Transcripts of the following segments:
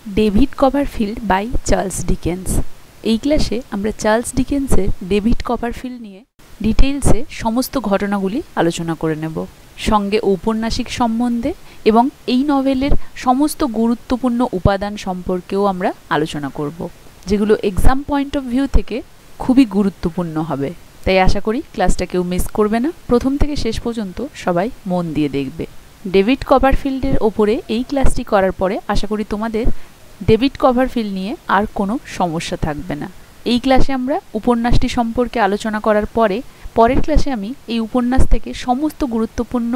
David Copperfield by Charles Dickens. এই ক্লাসে আমরা চার্লস ডিকেন্সের ডেভিড কপারফিল্ড নিয়ে ডিটেইলসে সমস্ত ঘটনাগুলি আলোচনা করে নেব, সঙ্গে ঔপন্যাসিক সম্বন্ধে এবং এই নভেলের সমস্ত গুরুত্বপূর্ণ উপাদান সম্পর্কেও আমরা আলোচনা করব, যেগুলো এক্সাম পয়েন্ট অফ ভিউ থেকে খুবই গুরুত্বপূর্ণ হবে। তাই আশা করি ক্লাসটা কেউ মিস করবে না, প্রথম থেকে শেষ পর্যন্ত সবাই মন দিয়ে দেখবে। ডেভিড কপারফিল্ডের ওপরে এই ক্লাসটি করার পরে আশা করি তোমাদের ডেভিড কপারফিল্ড নিয়ে আর কোনো সমস্যা থাকবে না। এই ক্লাসে আমরা উপন্যাসটি সম্পর্কে আলোচনা করার পরের ক্লাসে আমি এই উপন্যাস থেকে সমস্ত গুরুত্বপূর্ণ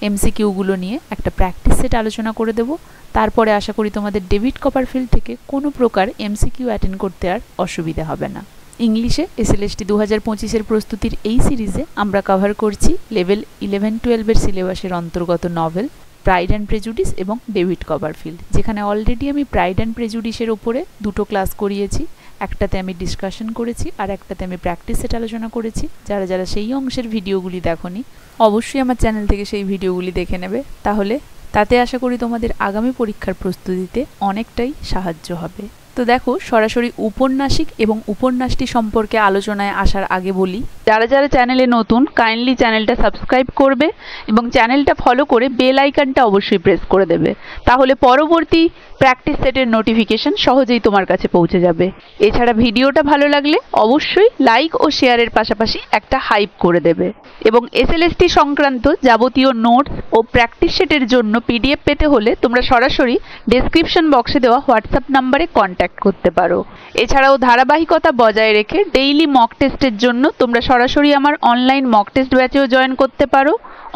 এমসিকিউগুলো নিয়ে একটা প্র্যাকটিস সেট আলোচনা করে দেব। তারপরে আশা করি তোমাদের ডেভিড কপারফিল্ড থেকে কোনো প্রকার এমসিকিউ অ্যাটেন্ড করতে আর অসুবিধা হবে না। ইংলিশে এসএলএসটি 2025-এর প্রস্তুতির এই সিরিজে আমরা কভার করছি লেভেল 11-12-এর সিলেবাসের অন্তর্গত নভেল প্রাইড অ্যান্ড প্রেজুডিস এবং ডেভিড কপারফিল্ড, যেখানে অলরেডি আমি প্রাইড অ্যান্ড প্রেজুডিসের ওপরে দুটো ক্লাস করিয়েছি। একটাতে আমি ডিসকাশন করেছি আর একটাতে আমি প্র্যাকটিস সেট আলোচনা করেছি। যারা যারা সেই অংশের ভিডিওগুলি দেখোনি অবশ্যই আমার চ্যানেল থেকে সেই ভিডিওগুলি দেখে নেবে, তাহলে তাতে আশা করি তোমাদের আগামী পরীক্ষার প্রস্তুতিতে অনেকটাই সাহায্য হবে। তো দেখো, সরাসরি উপন্যাসিক এবং উপন্যাসটি সম্পর্কে আলোচনায় আসার আগে বলি, যারা যারা চ্যানেলে নতুন কাইন্ডলি চ্যানেলটা সাবস্ক্রাইব করবে এবং চ্যানেলটা ফলো করে বেল আইকনটা অবশ্যই প্রেস করে দেবে, তাহলে পরবর্তী প্র্যাকটিস সেটের নোটিফিকেশন সহজেই তোমার কাছে পৌঁছে যাবে। এছাড়া ভিডিওটা ভালো লাগলে অবশ্যই লাইক ও শেয়ারের পাশাপাশি একটা হাইপ করে দেবে এবং এসএলএসটি সংক্রান্ত যাবতীয় নোটস ও প্র্যাকটিস সেটের জন্য পিডিএফ পেতে হলে তোমরা সরাসরি ডেসক্রিপশন বক্সে দেওয়া হোয়াটসঅ্যাপ নাম্বারে কন্ট্যাক্ট করতে পারো। এছাড়াও ধারাবাহিকতা বজায় রেখে ডেইলি মক টেস্টের জন্য তোমরা সরাসরি আমার অনলাইন মক টেস্ট ব্যাচেও জয়েন করতে পারো।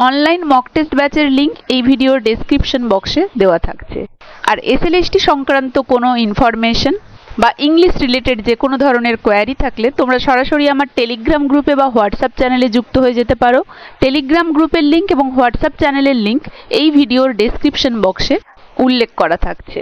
অনলাইন মক টেস্ট ব্যাচের লিঙ্ক এই ভিডিওর ডেসক্রিপশন বক্সে দেওয়া থাকছে। আর এসএলএসটি সংক্রান্ত কোনো ইনফরমেশন বা ইংলিশ রিলেটেড যে কোনো ধরনের কোয়ারি থাকলে তোমরা সরাসরি আমার টেলিগ্রাম গ্রুপে বা হোয়াটসঅ্যাপ চ্যানেলে যুক্ত হয়ে যেতে পারো। টেলিগ্রাম গ্রুপের লিঙ্ক এবং হোয়াটসঅ্যাপ চ্যানেলের লিঙ্ক এই ভিডিওর ডেসক্রিপশন বক্সে উল্লেখ করা থাকছে।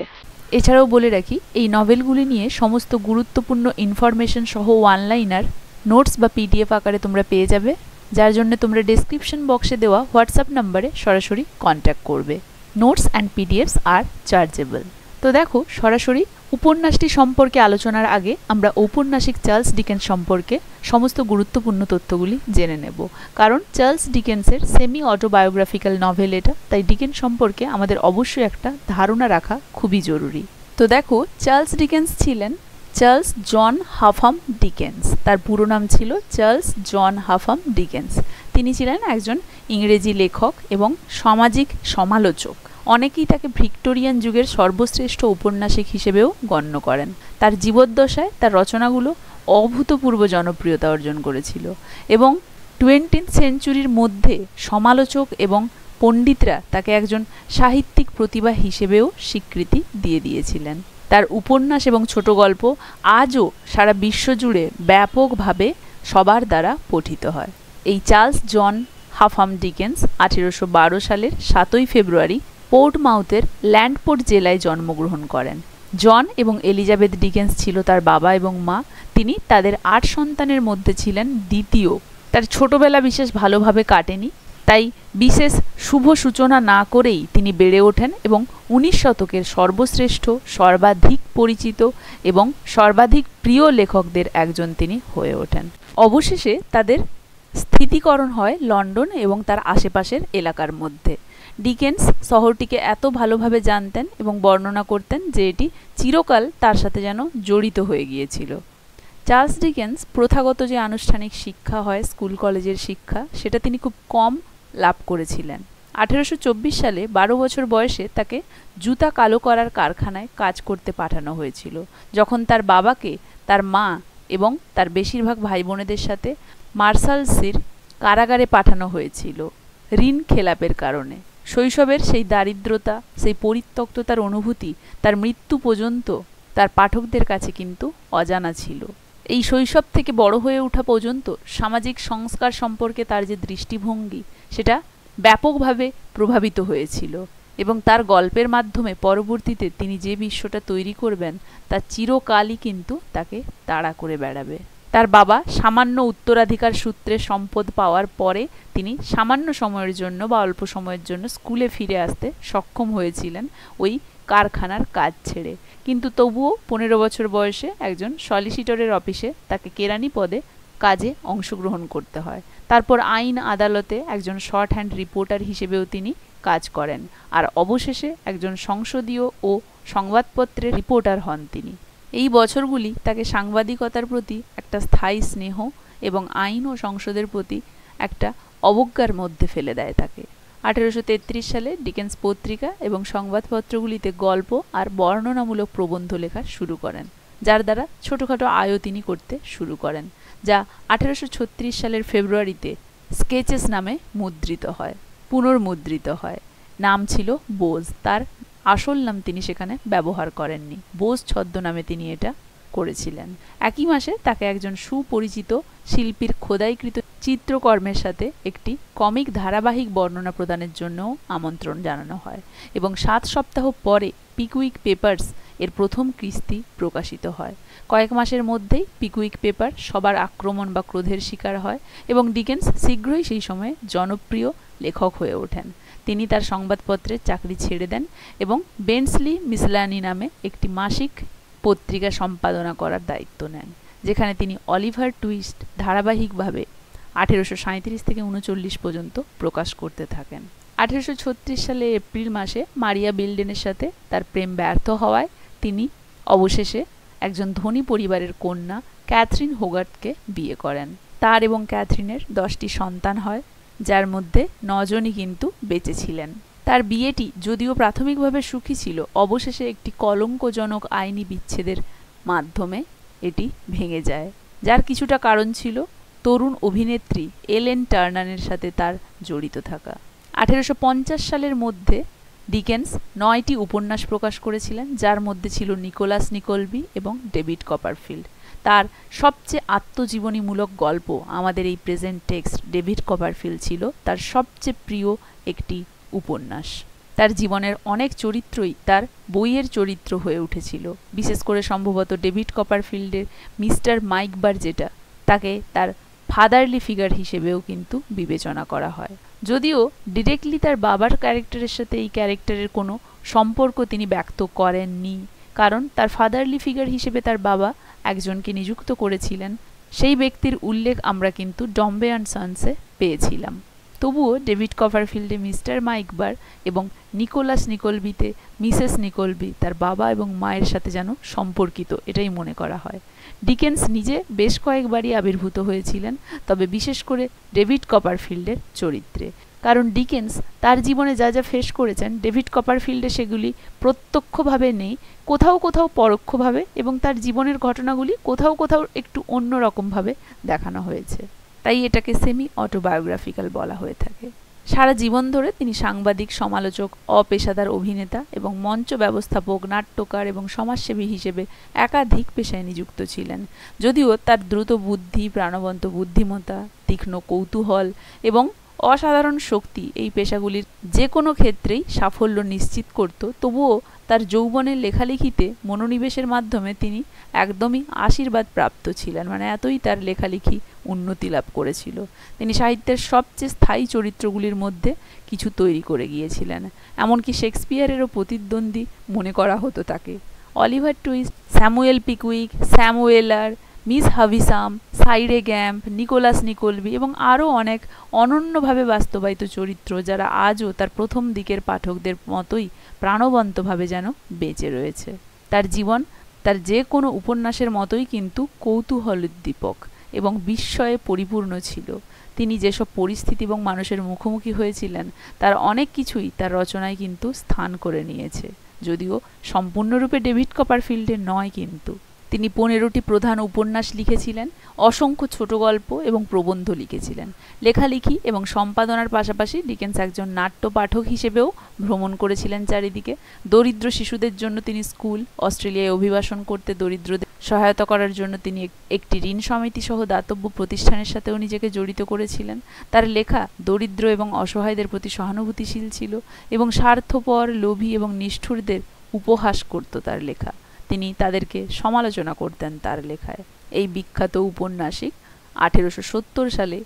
এছাড়াও বলে রাখি, এই নভেলগুলি নিয়ে সমস্ত গুরুত্বপূর্ণ ইনফরমেশন সহ ওয়ানলাইনার নোটস বা পিডিএফ আকারে তোমরা পেয়ে যাবে, যার জন্য তোমরা ডেসক্রিপশন বক্সে দেওয়া হোয়াটসঅ্যাপ নাম্বারে সরাসরি কন্ট্যাক্ট করবে। নোটস অ্যান্ড পিডিএফস আর চার্জেবল। তো দেখো, সরাসরি উপন্যাসটি সম্পর্কে আলোচনার আগে আমরা ঔপন্যাসিক চার্লস ডিকেন্স সম্পর্কে সমস্ত গুরুত্বপূর্ণ তথ্যগুলি জেনে নেব, কারণ চার্লস ডিকেন্সের সেমি অটোবায়োগ্রাফিক্যাল নভেল এটা, তাই ডিকেন্স সম্পর্কে আমাদের অবশ্যই একটা ধারণা রাখা খুবই জরুরি। তো দেখো, চার্লস ডিকেন্স ছিলেন চার্লস জন হাফাম ডিকেন্স। তার পুরো নাম ছিল চার্লস জন হাফাম ডিকেন্স। তিনি ছিলেন একজন ইংরেজি লেখক এবং সামাজিক সমালোচক। অনেকেই তাকে ভিক্টোরিয়ান যুগের সর্বশ্রেষ্ঠ ঔপন্যাসিক হিসেবেও গণ্য করেন। তার জীবদ্দশায় তার রচনাগুলো অভূতপূর্ব জনপ্রিয়তা অর্জন করেছিল এবং 20th সেঞ্চুরির মধ্যে সমালোচক এবং পণ্ডিতরা তাকে একজন সাহিত্যিক প্রতিভা হিসেবেও স্বীকৃতি দিয়ে দিয়েছিলেন। তার উপন্যাস এবং ছোট গল্প আজও সারা বিশ্বজুড়ে ব্যাপকভাবে সবার দ্বারা পঠিত হয়। এই চার্লস জন হাফাম ডিকেন্স 1812 সালের 7ই ফেব্রুয়ারি পোর্টমাউথের ল্যান্ডপোর্ট জেলায় জন্মগ্রহণ করেন। জন এবং এলিজাবেথ ডিকেন্স ছিল তার বাবা এবং মা। তিনি তাদের 8 সন্তানের মধ্যে ছিলেন দ্বিতীয়। তার ছোটবেলা বিশেষ ভালোভাবে কাটেনি, তাই বিশেষ শুভ সূচনা না করেই তিনি বেড়ে ওঠেন এবং 19 শতকের সর্বশ্রেষ্ঠ, সর্বাধিক পরিচিত এবং সর্বাধিক প্রিয় লেখকদের একজন তিনি হয়ে ওঠেন। অবশেষে তাদের স্থিতিকরণ হয় লন্ডন এবং তার আশেপাশের এলাকার মধ্যে। ডিকেন্স শহরটিকে এত ভালোভাবে জানতেন এবং বর্ণনা করতেন যে এটি চিরকাল তার সাথে যেন জড়িত হয়ে গিয়েছিল। চার্লস ডিকেন্স প্রথাগত যে আনুষ্ঠানিক শিক্ষা হয়, স্কুল কলেজের শিক্ষা, সেটা তিনি খুব কম লাভ করেছিলেন। 1824 সালে 12 বছর বয়সে তাকে জুতা কালো করার কারখানায় কাজ করতে পাঠানো হয়েছিল, যখন তার বাবাকে তার মা এবং তার বেশিরভাগ ভাই বোনেদের সাথে মার্শালসির কারাগারে পাঠানো হয়েছিল ঋণ খেলাপের কারণে। শৈশবের সেই দারিদ্রতা, সেই পরিত্যক্ততার অনুভূতি তার মৃত্যু পর্যন্ত তার পাঠকদের কাছে কিন্তু অজানা ছিল। এই শৈশব থেকে বড় হয়ে ওঠা পর্যন্ত সামাজিক সংস্কার সম্পর্কে তার যে দৃষ্টিভঙ্গি, সেটা ব্যাপকভাবে প্রভাবিত হয়েছিল এবং তার গল্পের মাধ্যমে পরবর্তীতে তিনি যে বিশ্বটা তৈরি করবেন তা চিরকালই কিন্তু তাকে তাড়া করে বেড়াবে। তার বাবা সামান্য উত্তরাধিকার সূত্রে সম্পদ পাওয়ার পরে তিনি সামান্য সময়ের জন্য বা অল্প সময়ের জন্য স্কুলে ফিরে আসতে সক্ষম হয়েছিলেন ওই কারখানার কাজ ছেড়ে, কিন্তু তবুও 15 বছর বয়সে একজন সলিসিটরের অফিসে তাকে কেরানি পদে কাজে অংশগ্রহণ করতে হয়। তারপর আইন আদালতে একজন শর্ট হ্যান্ড রিপোর্টার হিসেবেও তিনি কাজ করেন, আর অবশেষে একজন সংসদীয় ও সংবাদপত্রের রিপোর্টার হন তিনি। এই বছরগুলি তাকে সাংবাদিকতার প্রতি একটা স্থায়ী স্নেহ এবং আইন ও সংসদের প্রতি একটা অবজ্ঞার মধ্যে ফেলে দেয় তাকে। 1833 সালে ডিকেন্স পত্রিকা এবং সংবাদপত্রগুলিতে গল্প আর বর্ণনামূলক প্রবন্ধ লেখা শুরু করেন, যার দ্বারা ছোটোখাটো আয়ও তিনি করতে শুরু করেন, যা 1836 সালের ফেব্রুয়ারিতে স্কেচেস নামে পুনর্মুদ্রিত হয়। নাম ছিল বোজ, তার আসল নাম তিনি সেখানে ব্যবহার করেননি। বোজ ছদ্মনামে তিনি এটা করেছিলেন। একই মাসে তাকে একজন সুপরিচিত শিল্পীর খোদাইকৃত চিত্রকর্মের সাথে একটি কমিক ধারাবাহিক বর্ণনা প্রদানের জন্যও আমন্ত্রণ জানানো হয়, এবং 7 সপ্তাহ পরে পিকুইক পেপার্স এর প্রথম কিস্তি প্রকাশিত হয়। কয়েক মাসের মধ্যেই পিকুইক পেপার সবার আক্রমণ বা ক্রোধের শিকার হয়, এবং ডিকেন্স শীঘ্রই সেই সময়ে জনপ্রিয় লেখক হয়ে ওঠেন। তিনি তার সংবাদপত্রের চাকরি ছেড়ে দেন এবং বেন্সলি মিসলানি নামে একটি মাসিক পত্রিকা সম্পাদনা করার দায়িত্ব নেন, যেখানে তিনি অলিভার টুইস্ট ধারাবাহিকভাবে 1837 থেকে 39 পর্যন্ত প্রকাশ করতে থাকেন। 1836 সালে এপ্রিল মাসে মারিয়া বিলডেনের সাথে তার প্রেম ব্যর্থ হওয়ায় তিনি অবশেষে একজন ধনী পরিবারের কন্যা ক্যাথরিন হোগার্টকে বিয়ে করেন। তার এবং ক্যাথরিনের 10টি সন্তান হয়, যার মধ্যে 9 জনই কিন্তু বেঁচে ছিলেন। তার বিয়েটি যদিও প্রাথমিকভাবে সুখী ছিল, অবশেষে একটি কলঙ্কজনক আইনি বিচ্ছেদের মাধ্যমে এটি ভেঙে যায়, যার কিছুটা কারণ ছিল তরুণ অভিনেত্রী এলেন টার্নারের সাথে তার জড়িত থাকা। 1850 সালের মধ্যে ডিকেন্স 9টি উপন্যাস প্রকাশ করেছিলেন, যার মধ্যে ছিল নিকোলাস নিকলবি এবং ডেভিড কপারফিল্ড। তার সবচেয়ে আত্মজীবনীমূলক গল্প আমাদের এই প্রেজেন্ট টেক্সট ডেভিড কপারফিল্ড ছিল তার সবচেয়ে প্রিয় একটি উপন্যাস। তার জীবনের অনেক চরিত্রই তার বইয়ের চরিত্র হয়ে উঠেছিল, বিশেষ করে সম্ভবত ডেভিড কপারফিল্ডের মিস্টার মাইকবার, যেটা তাকে তার ফাদারলি ফিগার হিসেবেও কিন্তু বিবেচনা করা হয়। যদিও ডিরেক্টলি তার বাবার ক্যারেক্টারের সাথে এই ক্যারেক্টারের কোনো সম্পর্ক তিনি ব্যক্ত করেননি, কারণ তার ফাদারলি ফিগার হিসেবে তার বাবা একজনকে নিযুক্ত করেছিলেন, সেই ব্যক্তির উল্লেখ আমরা কিন্তু ডম্বে অ্যান্ড সন্সে পেয়েছিলাম। তবুও ডেভিড কপারফিল্ডে মিস্টার মাইকবার এবং নিকোলাস নিকলবিতে মিসেস নিকলবি তার বাবা এবং মায়ের সাথে যেন সম্পর্কিত, এটাই মনে করা হয়। ডিকেন্স নিজে বেশ কয়েকবারই আবির্ভূত হয়েছিলেন, তবে বিশেষ করে ডেভিড কপারফিল্ডের চরিত্রে, কারণ ডিকেন্স তার জীবনে যা যা ফেস করেছেন ডেভিড কপারফিল্ডে সেগুলি প্রত্যক্ষভাবে নেই, কোথাও কোথাও পরোক্ষভাবে, এবং তার জীবনের ঘটনাগুলি কোথাও কোথাও একটু অন্যরকমভাবে দেখানো হয়েছে, তাই এটাকে সেমি অটোবায়োগ্রাফিক্যাল বলা হয়ে থাকে। সারা জীবন ধরে তিনি সাংবাদিক, সমালোচক, অপেশাদার অভিনেতা এবং মঞ্চ ব্যবস্থাপক, নাট্যকার এবং সমাজসেবী হিসেবে একাধিক পেশায় নিযুক্ত ছিলেন। যদিও তার দ্রুত বুদ্ধি, প্রাণবন্ত বুদ্ধিমত্তা, তীক্ষ্ণ কৌতূহল এবং অসাধারণ শক্তি এই পেশাগুলির যে কোনো ক্ষেত্রেই সাফল্য নিশ্চিত করত, তবুও তার যৌবনের লেখালেখিতে মনোনিবেশের মাধ্যমে তিনি একদমই আশীর্বাদ প্রাপ্ত ছিলেন, মানে এতই তার লেখালেখি উন্নতি লাভ করেছিল। তিনি সাহিত্যের সবচেয়ে স্থায়ী চরিত্রগুলির মধ্যে কিছু তৈরি করে গিয়েছিলেন, এমনকি শেক্সপিয়ারেরও প্রতিদ্বন্দ্বী মনে করা হতো তাকে। Oliver Twist, Samuel Pickwick, Sam Weller, Miss Havisham, Sairey Gamp, Nicolas নিকলবি এবং আরও অনেক অনন্যভাবে বাস্তবায়িত চরিত্র, যারা আজও তার প্রথম দিকের পাঠকদের মতোই প্রাণবন্তভাবে যেন বেঁচে রয়েছে। তার জীবন তার যে কোনো উপন্যাসের মতোই কিন্তু কৌতূহলোদ্দীপক এবং বিস্ময়ে পরিপূর্ণ ছিল। তিনি যেসব পরিস্থিতি এবং মানুষের মুখোমুখি হয়েছিলেন তার অনেক কিছুই তার রচনায় কিন্তু স্থান করে নিয়েছে, যদিও সম্পূর্ণরূপে ডেভিড কপারফিল্ডের নয়। কিন্তু তিনি 15টি প্রধান উপন্যাস লিখেছিলেন, অসংখ্য ছোট গল্প এবং প্রবন্ধ লিখেছিলেন। লেখালেখি এবং সম্পাদনার পাশাপাশি ডিকেন্স একজন নাট্য পাঠক হিসেবেও ভ্রমণ করেছিলেন চারিদিকে। দরিদ্র শিশুদের জন্য তিনি স্কুল, অস্ট্রেলিয়ায় অভিবাসন করতে দরিদ্রদের সহায়তা করার জন্য তিনি একটি ঋণ সমিতি সহ দাতব্য প্রতিষ্ঠানের সাথেও নিজেকে জড়িত করেছিলেন। তার লেখা দরিদ্র এবং অসহায়দের প্রতি সহানুভূতিশীল ছিল এবং স্বার্থপর, লোভী এবং নিষ্ঠুরদের উপহাস করত তার লেখা। তিনি তাদেরকে সমালোচনা করতেন তার লেখায়। এই বিখ্যাত উপন্যাসিক 1870 সালে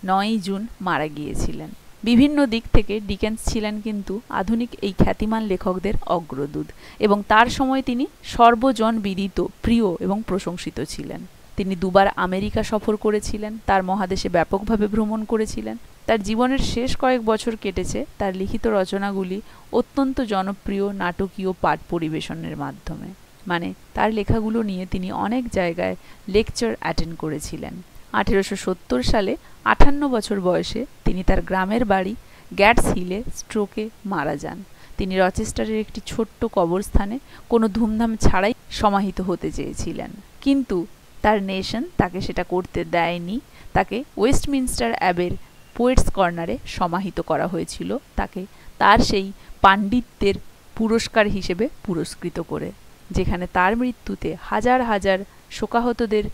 9 জুন মারা গিয়েছিলেন। বিভিন্ন দিক থেকে ডিকেন্স ছিলেন কিন্তু আধুনিক এই খ্যাতিমান লেখকদের অগ্রদূত এবং তার সময় তিনি সর্বজন বিদিত, প্রিয় এবং প্রশংসিত ছিলেন। তিনি দুবার আমেরিকা সফর করেছিলেন, তার মহাদেশে ব্যাপকভাবে ভ্রমণ করেছিলেন। তার জীবনের শেষ কয়েক বছর কেটেছে তার লিখিত রচনাগুলি অত্যন্ত জনপ্রিয় নাটকীয় পাঠ পরিবেশনের মাধ্যমে। মানে তার লেখাগুলো নিয়ে তিনি অনেক জায়গায় লেকচার অ্যাটেন্ড করেছিলেন। 1870 সালে 58 বছর বয়সে তিনি তার গ্রামের বাড়ি গ্যাটস হিলে স্ট্রোকে মারা যান। তিনি রচেস্টারের একটি ছোট্ট কবরস্থানে কোনো ধুমধাম ছাড়াই সমাহিত হতে চেয়েছিলেন, কিন্তু তার নেশন তাকে সেটা করতে দেয়নি। তাকে ওয়েস্টমিনস্টার অ্যাবের পোয়েটস কর্নারে সমাহিত করা হয়েছিল, তাকে তার সেই পাণ্ডিত্যের পুরস্কার হিসেবে পুরস্কৃত করে, যেখানে তার মৃত্যুতে হাজার হাজার শোকাহতদের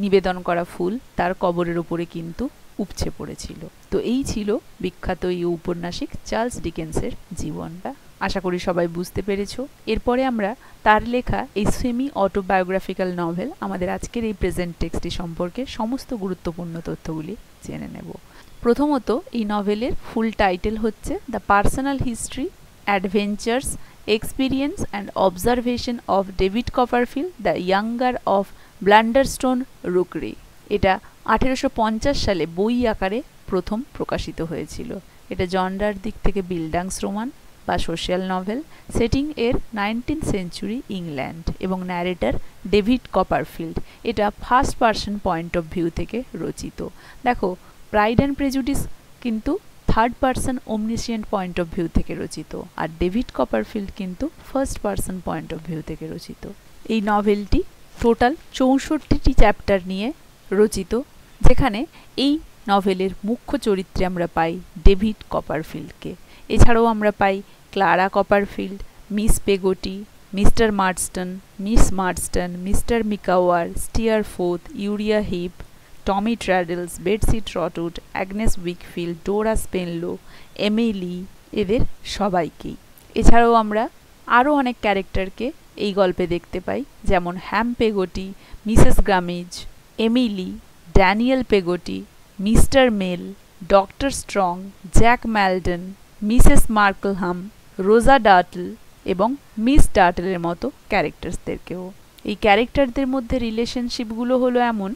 নিবেদন করা ফুল তার কবরের উপরে কিন্তু উপচে পড়েছিল। তো এই ছিল বিখ্যাত এই ঔপন্যাসিক চার্লস ডিকেন্সের জীবনটা। আশা করি সবাই বুঝতে পেরেছো। এরপরে আমরা তার লেখা এই সেমি অটোবায়োগ্রাফিক্যাল নভেল আমাদের আজকের এই প্রেজেন্ট টেক্সটি সম্পর্কে সমস্ত গুরুত্বপূর্ণ তথ্যগুলি জেনে নেব। প্রথমত, এই নভেলের ফুল টাইটেল হচ্ছে the personal history, adventures, experience and observation of David Copperfield the younger of Blunderstone Rookery. এটা 1850 সালে বই আকারে প্রথম প্রকাশিত হয়েছিল। এটা জনরার দিক থেকে বিল্ডাংস রোমান বা সোশ্যাল নভেল, সেটিং এর 19th সেঞ্চুরি ইংল্যান্ড এবং ন্যারেটর ডেভিড কপারফিল্ড। এটা first person point of view থেকে রচিত। দেখো, প্রাইড অ্যান্ড প্রেজুডিস কিন্তু third person omniscient point of view থেকে রচিত, আর ডেভিড কপারফিল্ড কিন্তু first person point of view থেকে রচিত। এই নভেলটি টোটাল 64টি চ্যাপ্টার নিয়ে রচিত, যেখানে এই নভেলের মুখ্য চরিত্রে আমরা পাই ডেভিড কপারফিল্ডকে। এছাড়াও আমরা পাই Clara Copperfield, Miss Peggotty, Mr Murdstone, Miss Murdstone, Mr Micawber, Steerforth, Uriah Heep, Tommy Traddles, Betsey Trotwood, Agnes Wickfield, Dora Spenlow, Emily, এদের সবাইকেই। এছাড়াও আমরা আরও অনেক ক্যারেক্টারকে এই গল্পে দেখতে পাই, যেমন Ham Peggotty, Mrs Gummidge, Emily, Daniel Peggotty, Mr Mell, doctor Strong, Jack Maldon, Mrs Markleham, Rosa Dartle এবং মিস ডার্টলের মতো ক্যারেক্টার্সদেরকেও। এই ক্যারেক্টারদের মধ্যে রিলেশনশিপগুলো হলো এমন,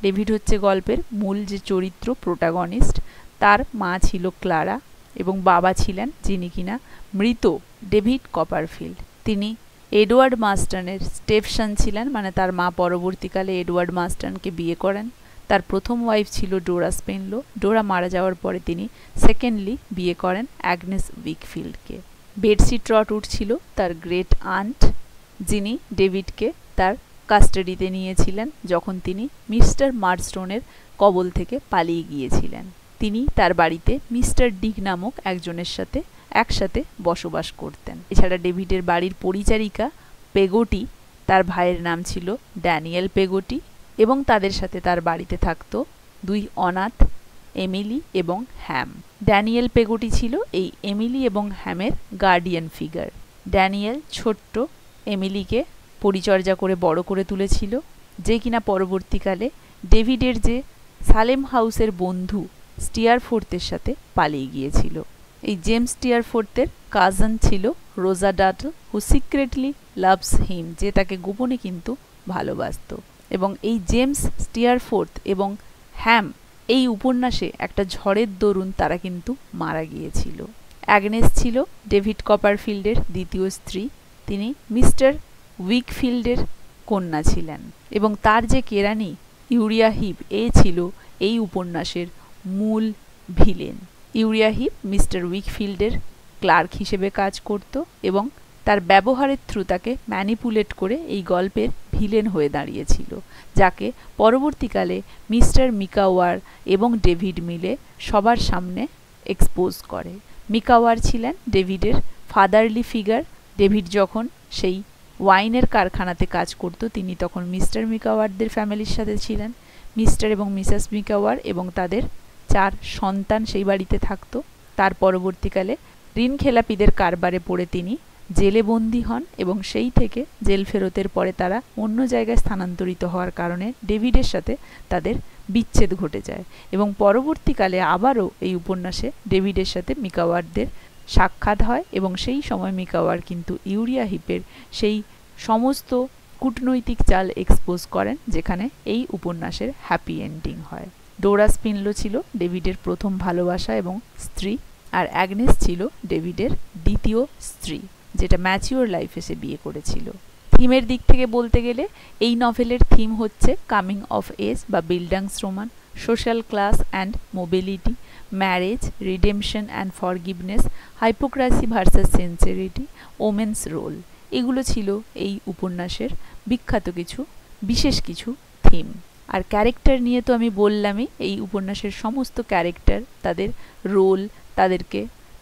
ডেভিড হচ্ছে গল্পের মূল যে চরিত্র, প্রোটাগনিস্ট। তার মা ছিল ক্লারা এবং বাবা ছিলেন যিনি কিনা মৃত ডেভিড কপারফিল্ড। তিনি এডওয়ার্ড মার্স্টনের স্টেপসন ছিলেন, মানে তার মা পরবর্তীকালে এডওয়ার্ড মার্স্টনকে বিয়ে করেন। তার প্রথম ওয়াইফ ছিল ডোরা স্পেনলো। ডোরা মারা যাওয়ার পরে তিনি সেকেন্ডলি বিয়ে করেন অ্যাগনেস উইকফিল্ডকে। বেটসি ট্রটউড ছিল তার গ্রেট আন্ট, যিনি ডেভিডকে তার কাস্টাডিতে নিয়েছিলেন যখন তিনি মিস্টার মার্ডস্টোনের কবল থেকে পালিয়ে গিয়েছিলেন। তিনি তার বাড়িতে মিস্টার ডিক নামক একজনের সাথে একসাথে বসবাস করতেন। এছাড়া ডেভিডের বাড়ির পরিচারিকা পেগোটি, তার ভাইয়ের নাম ছিল ড্যানিয়েল পেগোটি, এবং তাদের সাথে তার বাড়িতে থাকতো দুই অনাথ, এমিলি এবং হ্যাম। ড্যানিয়েল পেগোটি ছিল এই এমিলি এবং হ্যামের গার্ডিয়ান ফিগার। ড্যানিয়েল ছোট্ট এমিলিকে পরিচর্যা করে বড় করে তুলেছিল, যে কিনা পরবর্তীকালে ডেভিডের যে সালেম হাউসের বন্ধু স্টিয়ারফোর্থের সাথে পালিয়ে গিয়েছিল। এই জেমস স্টিয়ারফোর্থের কাজন ছিল রোজা ডার্টল, হু সিক্রেটলি লাভস হিম, যে তাকে গোপনে কিন্তু ভালোবাসত। এবং এই জেমস স্টিয়ারফোর্থ এবং হ্যাম এই উপন্যাসে একটা ঝড়ের দরুন তারা কিন্তু মারা গিয়েছিল। অ্যাগনেস ছিল ডেভিড কপারফিল্ডের দ্বিতীয় স্ত্রী। তিনি মিস্টার উইকফিল্ডের কন্যা ছিলেন এবং তার যে কেরানি ইউরিয়া হিপ, এ ছিল এই উপন্যাসের মূল ভিলেন। ইউরিয়া হিপ মিস্টার উইকফিল্ডের ক্লার্ক হিসেবে কাজ করত এবং তার ব্যবহারের থ্রু তাকে ম্যানিপুলেট করে এই গল্পের ভিলেন হয়ে দাঁড়িয়েছিল, যাকে পরবর্তীকালে মিস্টার মিকাওয়ার এবং ডেভিড মিলে সবার সামনে এক্সপোজ করে। মিকাওয়ার ছিলেন ডেভিডের ফাদারলি ফিগার। ডেভিড যখন সেই ওয়াইনের কারখানাতে কাজ করত, তিনি তখন মিস্টার মিকাওয়ারদের ফ্যামিলির সাথে ছিলেন। মিস্টার এবং মিসেস মিকাওয়ার এবং তাদের 4 সন্তান সেই বাড়িতে থাকতো। তার পরবর্তীকালে ঋণখেলাপিদের কারবারে পড়ে তিনি জেলে বন্দী হন এবং সেই থেকে জেল ফেরতের পরে তারা অন্য জায়গায় স্থানান্তরিত হওয়ার কারণে ডেভিডের সাথে তাদের বিচ্ছেদ ঘটে যায় এবং পরবর্তীকালে আবারও এই উপন্যাসে ডেভিডের সাথে মিকা ওয়ারদের সাক্ষাৎ হয় এবং সেই সময় মিকা ওয়ার কিন্তু ইউরিয়া হিপের সেই সমস্ত কূটনৈতিক চাল এক্সপোজ করেন যেখানে এই উপন্যাসের হ্যাপি এন্ডিং হয়। ডোরা স্পিনলো ছিল ডেভিডের প্রথম ভালোবাসা এবং স্ত্রী, আর অ্যাগনেস ছিল ডেভিডের দ্বিতীয় স্ত্রী, যেটা ম্যাচিওর লাইফে সে বিয়ে করেছিল। থিমের দিক থেকে বলতে গেলে এই নভেলের থিম হচ্ছে কামিং অফ এজ বা bildungsroman, social class and mobility, marriage, redemption and forgiveness, hypocrisy versus sincerity, women's role. এগুলো ছিল এই উপন্যাসের বিখ্যাত বিশেষ কিছু থিম। আর ক্যারেক্টার নিয়ে তো আমি বললামই, এই উপন্যাসের সমস্ত ক্যারেক্টার, তাদের রোল,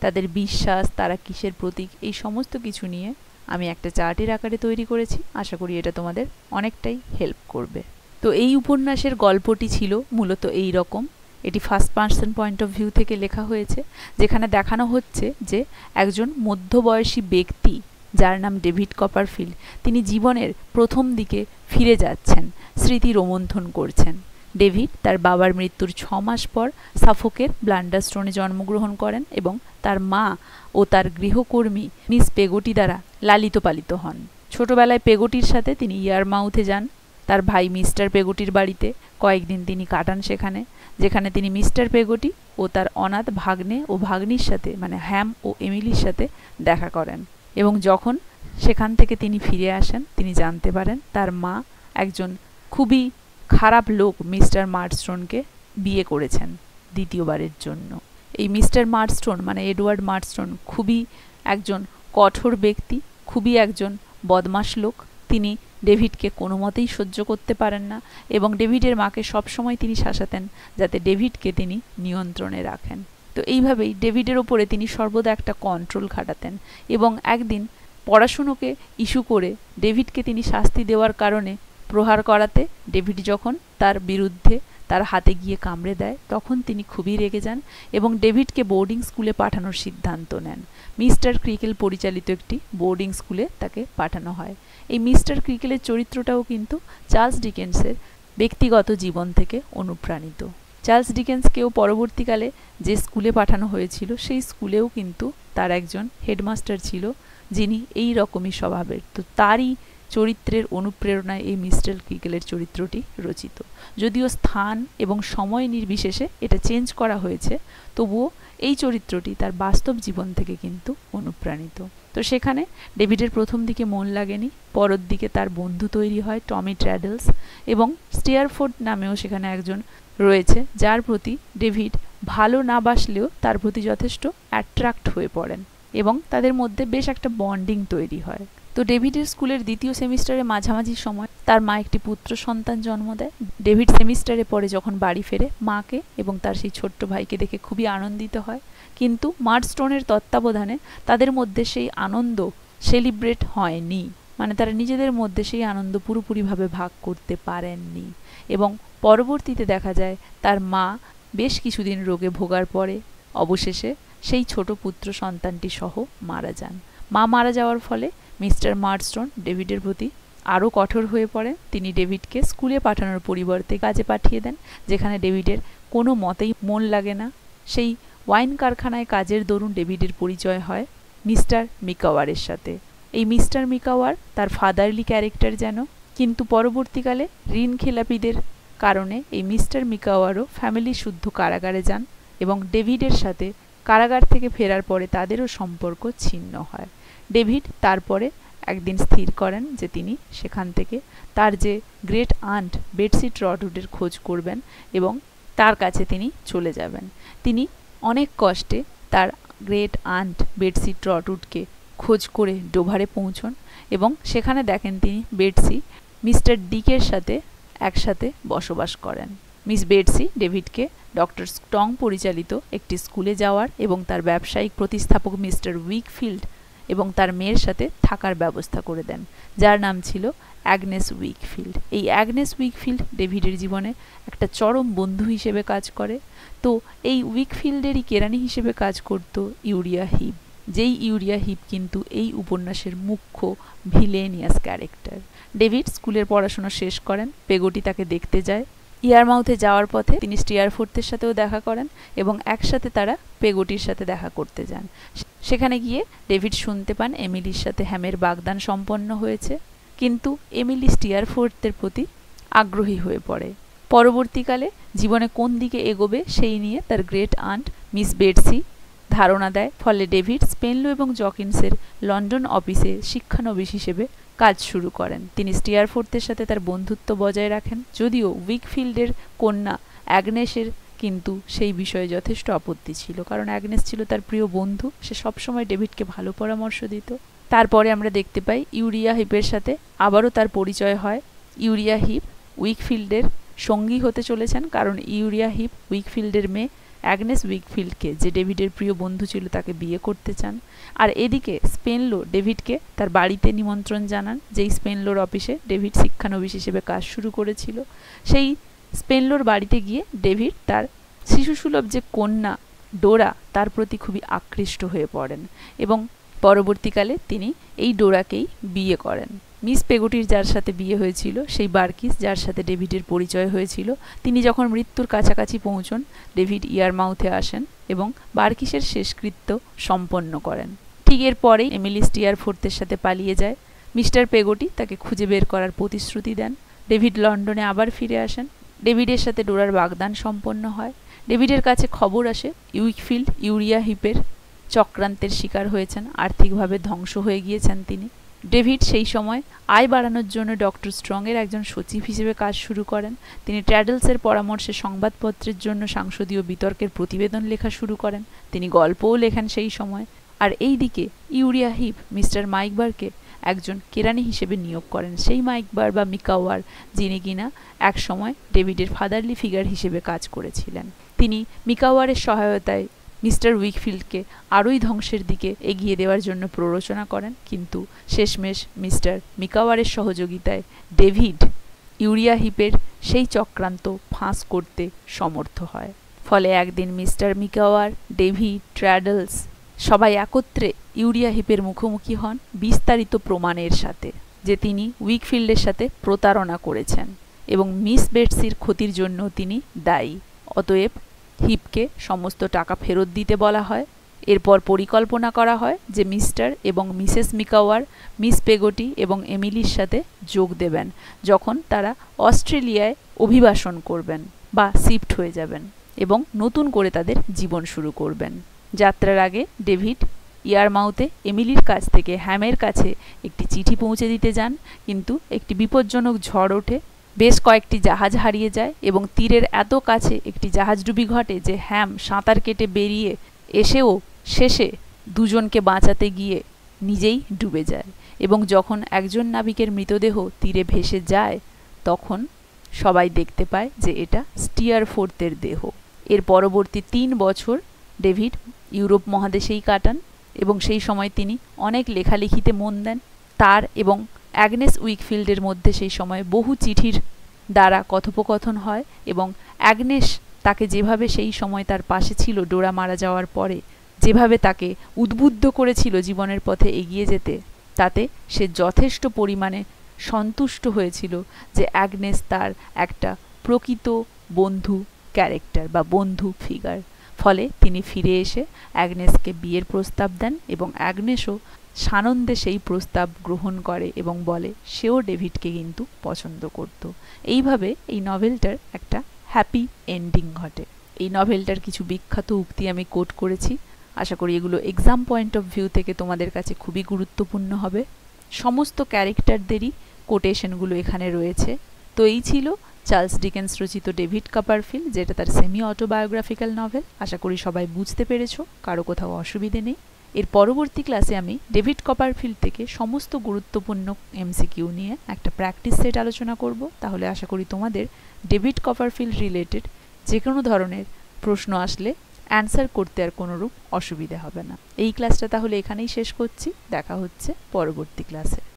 তাদের বিশ্বাস, তারা কিসের প্রতীক, এই সমস্ত কিছু নিয়ে আমি একটা চার্টের আকারে তৈরি করেছি। আশা করি এটা তোমাদের অনেকটাই হেল্প করবে। তো এই উপন্যাসের গল্পটি ছিল মূলত এই রকম। এটি first person point of view থেকে লেখা হয়েছে, যেখানে দেখানো হচ্ছে যে একজন মধ্যবয়সী ব্যক্তি যার নাম ডেভিড কপারফিল্ড, তিনি জীবনের প্রথম দিকে ফিরে যাচ্ছেন, স্মৃতি রোমন্থন করছেন। ডেভিড তার বাবার মৃত্যুর 6 মাস পর সাফোকের ব্লান্ডারস্টোনে জন্মগ্রহণ করেন এবং তার মা ও তার গৃহকর্মী মিস পেগোটি দ্বারা লালিত পালিত হন। ছোটবেলায় পেগোটির সাথে তিনি ইয়ারমাউথে যান, তার ভাই মিস্টার পেগোটির বাড়িতে কয়েকদিন তিনি কাটান সেখানে, যেখানে তিনি মিস্টার পেগোটি ও তার অনাথ ভাগ্নে ও ভাগ্নির সাথে মানে হ্যাম ও এমিলির সাথে দেখা করেন এবং যখন সেখান থেকে তিনি ফিরে আসেন তিনি জানতে পারেন তার মা একজন খুবই খারাপ লোক মিস্টার মার্ডস্টোনকে বিয়ে করেছেন দ্বিতীয়বারের জন্য। এই মিস্টার মার্ডস্টোন মানে এডওয়ার্ড মার্ডস্টোন খুবই একজন কঠোর ব্যক্তি, খুবই একজন বদমাশ লোক। তিনি ডেভিডকে কোনো মতেই সহ্য করতে পারেন না এবং ডেভিডের মাকে সবসময় তিনি শাসাতেন যাতে ডেভিডকে তিনি নিয়ন্ত্রণে রাখেন। তো এইভাবেই ডেভিডের ওপরে তিনি সর্বদা একটা কন্ট্রোল খাটাতেন এবং একদিন পড়াশুনোকে ইস্যু করে ডেভিডকে তিনি শাস্তি দেওয়ার কারণে প্রহার করাতে ডেভিড যখন তার বিরুদ্ধে তার হাতে গিয়ে কামড়ে দেয় তখন তিনি খুবই রেগে যান এবং ডেভিডকে বোর্ডিং স্কুলে পাঠানোর সিদ্ধান্ত নেন। মিস্টার ক্রিকেল পরিচালিত একটি বোর্ডিং স্কুলে তাকে পাঠানো হয়। এই মিস্টার ক্রিকেলের চরিত্রটাও কিন্তু চার্লস ডিকেন্সের ব্যক্তিগত জীবন থেকে অনুপ্রাণিত। চার্লস ডিকেন্সকেও পরবর্তীকালে যে স্কুলে পাঠানো হয়েছিল সেই স্কুলেও কিন্তু তার একজন হেডমাস্টার ছিল যিনি এই রকমই স্বভাবের। তো তারই চরিত্রের অনুপ্রেরণায় এই মিস্টার ক্রিকেলের চরিত্রটি রচিত। যদিও স্থান এবং সময় নির্বিশেষে এটা চেঞ্জ করা হয়েছে, তবুও এই চরিত্রটি তার বাস্তব জীবন থেকে কিন্তু অনুপ্রাণিত। তো সেখানে ডেভিডের প্রথম দিকে মন লাগেনি, পরের দিকে তার বন্ধু তৈরি হয় টমি ট্র্যাডলস এবং স্টিয়ারফোর্ড নামেও সেখানে একজন রয়েছে যার প্রতি ডেভিড ভালো না বাসলেও তার প্রতি যথেষ্ট অ্যাট্রাক্ট হয়ে পড়েন এবং তাদের মধ্যে বেশ একটা বন্ডিং তৈরি হয়। তো ডেভিডের স্কুলের দ্বিতীয় সেমিস্টারে মাঝামাঝি সময় তার মা একটি পুত্র সন্তান জন্ম দেয়। ডেভিড সেমিস্টারে পরে যখন বাড়ি ফেরে মাকে এবং তার সেই ছোট্ট ভাইকে দেখে খুবই আনন্দিত হয়, কিন্তু মার্ডস্টোনের তত্ত্বাবধানে তাদের মধ্যে সেই আনন্দ সেলিব্রেট হয়নি, মানে তারা নিজেদের মধ্যে সেই আনন্দ পুরোপুরিভাবে ভাগ করতে পারেননি এবং পরবর্তীতে দেখা যায় তার মা বেশ কিছুদিন রোগে ভোগার পরে অবশেষে সেই ছোট পুত্র সন্তানটি সহ মারা যান। মা মারা যাওয়ার ফলে মিস্টার মার্ডস্টোন ডেভিডের প্রতি আরও কঠোর হয়ে পড়েন। তিনি ডেভিডকে স্কুলে পাঠানোর পরিবর্তে কাজে পাঠিয়ে দেন, যেখানে ডেভিডের কোনো মতেই মন লাগে না। সেই ওয়াইন কারখানায় কাজের দরুন ডেভিডের পরিচয় হয় মিস্টার মিকাওয়ারের সাথে। এই মিস্টার মিকাওয়ার তার ফাদারলি ক্যারেক্টার যেন, কিন্তু পরবর্তীকালে ঋণ খেলাপিদের কারণে এই মিস্টার মিকাওয়ারও ফ্যামিলি শুদ্ধ কারাগারে যান এবং ডেভিডের সাথে কারাগার থেকে ফেরার পরে তাদেরও সম্পর্ক ছিন্ন হয়। ডেভিড তারপরে একদিন স্থির করেন যে তিনি সেখান থেকে তার যে গ্রেট আন্ট বেটসি ট্রটউডের খোঁজ করবেন এবং তার কাছে তিনি চলে যাবেন। তিনি অনেক কষ্টে তার গ্রেট আন্ট বেটসি ট্রটউডকে খোঁজ করে ডোভারে পৌঁছন এবং সেখানে দেখেন তিনি বেটসি মিস্টার ডিকের সাথে একসাথে বসবাস করেন। মিস বেটসি ডেভিডকে ডক্টর স্টং পরিচালিত একটি স্কুলে যাওয়ার এবং তার ব্যবসায়িক প্রতিস্থাপক মিস্টার উইকফিল্ড এবং তার মেয়ের সাথে থাকার ব্যবস্থা করে দেন, যার নাম ছিল অ্যাগনেস উইকফিল্ড। এই অ্যাগনেস উইকফিল্ড ডেভিডের জীবনে একটা চরম বন্ধু হিসেবে কাজ করে। তো এই উইকফিল্ডেরই কেরানি হিসেবে কাজ করত ইউরিয়া হিপ, যেই ইউরিয়া হিপ কিন্তু এই উপন্যাসের মুখ্য ভিলেনিয়াস ক্যারেক্টার। ডেভিড স্কুলের পড়াশোনা শেষ করেন, পেগোটি তাকে দেখতে যায় ইয়ারমাউথে যাওয়ার পথে তিনি স্টিয়ারফোর্থের সাথেও দেখা করেন এবং একসাথে তারা পেগোটির সাথে দেখা করতে যান। সেখানে গিয়ে ডেভিড শুনতে পান এমিলির সাথে হ্যামের বাগদান সম্পন্ন হয়েছে, কিন্তু এমিলি স্টিয়ারফোর্থের প্রতি আগ্রহী হয়ে পড়ে। পরবর্তীকালে জীবনে কোন দিকে এগোবে সেই নিয়ে তার গ্রেট আন্ট মিস বেটসি ধারণা দেয়, ফলে ডেভিড স্পেনলো এবং জকিন্সের লন্ডন অফিসে শিক্ষানবিশ হিসেবে কাজ শুরু করেন। তিনি স্টিয়ারফোর্থের সাথে তার বন্ধুত্ব বজায় রাখেন, যদিও উইকফিল্ডের কন্যা অ্যাগনেসের কিন্তু সেই বিষয়ে যথেষ্ট আপত্তি ছিল, কারণ অ্যাগনেস ছিল তার প্রিয় বন্ধু, সে সবসময় ডেভিডকে ভালো পরামর্শ দিত। তারপরে আমরা দেখতে পাই ইউরিয়া হিপের সাথে আবারও তার পরিচয় হয়। ইউরিয়া হিপ উইকফিল্ডের সঙ্গী হতে চলেছেন, কারণ ইউরিয়া হিপ উইকফিল্ডের মেয়ে অ্যাগনেস উইকফিল্ডকে, যে ডেভিডের প্রিয় বন্ধু ছিল, তাকে বিয়ে করতে চান। আর এদিকে স্পেনলো ডেভিডকে তার বাড়িতে নিমন্ত্রণ জানান, যেই স্পেনলোর অফিসে ডেভিড শিক্ষানবিশ হিসেবে কাজ শুরু করেছিল। সেই স্পেনলোর বাড়িতে গিয়ে ডেভিড তার শিশুসুলভ যে কন্যা ডোরা তার প্রতি খুবই আকৃষ্ট হয়ে পড়েন এবং পরবর্তীকালে তিনি এই ডোরাকেই বিয়ে করেন। মিস পেগোটির যার সাথে বিয়ে হয়েছিল সেই বার্কিস, যার সাথে ডেভিডের পরিচয় হয়েছিল, তিনি যখন মৃত্যুর কাছাকাছি পৌঁছন, ডেভিড ইয়ারমাউথে আসেন এবং বার্কিসের শেষকৃত্য সম্পন্ন করেন। ঠিক এরপরেই এমিলি স্টিয়ারফোর্থের সাথে পালিয়ে যায়। মিস্টার পেগোটি তাকে খুঁজে বের করার প্রতিশ্রুতি দেন। ডেভিড লন্ডনে আবার ফিরে আসেন। ডেভিডের সাথে ডোরার বাগদান সম্পন্ন হয়। ডেভিডের কাছে খবর আসে উইকফিল্ড ইউরিয়া হিপের চক্রান্তের শিকার হয়েছেন, আর্থিকভাবে ধ্বংস হয়ে গিয়েছেন তিনি। ডেভিড সেই সময় আয় বাড়ানোর জন্য ডক্টর স্ট্রংয়ের একজন সচিব হিসেবে কাজ শুরু করেন। তিনি ট্র্যাডলসের পরামর্শে সংবাদপত্রের জন্য সাংসদীয় বিতর্কের প্রতিবেদন লেখা শুরু করেন। তিনি গল্পও লেখেন সেই সময়। আর এই দিকে ইউরিয়া হিপ মিস্টার মাইকবারকে একজন কেরানি হিসেবে নিয়োগ করেন, সেই মাইকবার বা মিকাওয়ার যিনি কিনা এক সময় ডেভিডের ফাদারলি ফিগার হিসেবে কাজ করেছিলেন। তিনি মিকাওয়ারের সহায়তায় মিস্টার উইকফিল্ডকে আরোই ধ্বংসের দিকে এগিয়ে দেওয়ার জন্য প্ররোচনা করেন, কিন্তু শেষমেশ মিস্টার মিকাওয়ারের সহযোগিতায় ডেভিড ইউরিয়া হিপের সেই চক্রান্ত ফাঁস করতে সমর্থ হয়। ফলে একদিন মিস্টার মিকাওয়ার, ডেভিড, ট্র্যাডলস সবাই একত্রে ইউরিয়া হিপের মুখোমুখি হন বিস্তারিত প্রমাণের সাথে যে তিনি উইকফিল্ডের সাথে প্রতারণা করেছেন এবং মিস বেটসির ক্ষতির জন্য তিনি দায়ী। অতএব হিপকে সমস্ত টাকা ফেরত দিতে বলা হয়। এরপর পরিকল্পনা করা হয় যে মিস্টার এবং মিসেস মিকাওয়ার মিস পেগোটি এবং এমিলির সাথে যোগ দেবেন যখন তারা অস্ট্রেলিয়ায় অভিবাসন করবেন বা শিফট হয়ে যাবেন এবং নতুন করে তাদের জীবন শুরু করবেন। যাত্রার আগে ডেভিড ইয়ারমাউথে এমিলির কাছ থেকে হ্যামের কাছে একটি চিঠি পৌঁছে দিতে যান, কিন্তু একটি বিপজ্জনক ঝড় ওঠে, বেশ কয়েকটি জাহাজ হারিয়ে যায় এবং তীরের এত কাছে একটি জাহাজডুবি ঘটে যে হ্যাম সাঁতার কেটে বেরিয়ে এসেও শেষে দুজনকে বাঁচাতে গিয়ে নিজেই ডুবে যায় এবং যখন একজন নাবিকের মৃতদেহ তীরে ভেসে যায় তখন সবাই দেখতে পায় যে এটা স্টিয়ারফোর্থের দেহ। এর পরবর্তী 3 বছর ডেভিড ইউরোপ মহাদেশেই কাটান এবং সেই সময় তিনি অনেক লেখালেখিতে মন দেন। তার এবং অ্যাগনেস উইকফিল্ডের মধ্যে সেই সময় বহু চিঠির দ্বারা কথোপকথন হয় এবং অ্যাগনেস তাকে যেভাবে সেই সময় তার পাশে ছিল ডোরা মারা যাওয়ার পরে, যেভাবে তাকে উদ্বুদ্ধ করেছিল জীবনের পথে এগিয়ে যেতে, তাতে সে যথেষ্ট পরিমাণে সন্তুষ্ট হয়েছিল যে অ্যাগনেস তার একটা প্রকৃত বন্ধু ক্যারেক্টার বা বন্ধু ফিগার। ফলে তিনি ফিরে এসে অ্যাগনেসকে বিয়ের প্রস্তাব দেন এবং অ্যাগনেসও সানন্দে সেই প্রস্তাব গ্রহণ করে এবং বলে সেও ডেভিডকে কিন্তু পছন্দ করত। এইভাবে এই নভেলটার একটা হ্যাপি এন্ডিং ঘটে। এই নভেলটার কিছু বিখ্যাত উক্তি আমি কোট করেছি, আশা করি এগুলো এক্সাম পয়েন্ট অফ ভিউ থেকে তোমাদের কাছে খুবই গুরুত্বপূর্ণ হবে। সমস্ত ক্যারেক্টারদেরই কোটেশনগুলো এখানে রয়েছে। তো এই ছিল চার্লস ডিকেন্স রচিত ডেভিড কপারফিল্ড, যেটা তার সেমি অটোবায়োগ্রাফিক্যাল নভেল। আশা করি সবাই বুঝতে পেরেছো, কারো কোথাও অসুবিধে নেই। এর পরবর্তী ক্লাসে আমি ডেভিড কপারফিল্ড থেকে সমস্ত গুরুত্বপূর্ণ এমসিকিউ নিয়ে একটা প্র্যাকটিস সেট আলোচনা করব। তাহলে আশা করি তোমাদের ডেভিড কপারফিল্ড রিলেটেড যে কোনো ধরনের প্রশ্ন আসলে অ্যান্সার করতে আর কোনোরূপ অসুবিধে হবে না। এই ক্লাসটা তাহলে এখানেই শেষ করছি, দেখা হচ্ছে পরবর্তী ক্লাসে।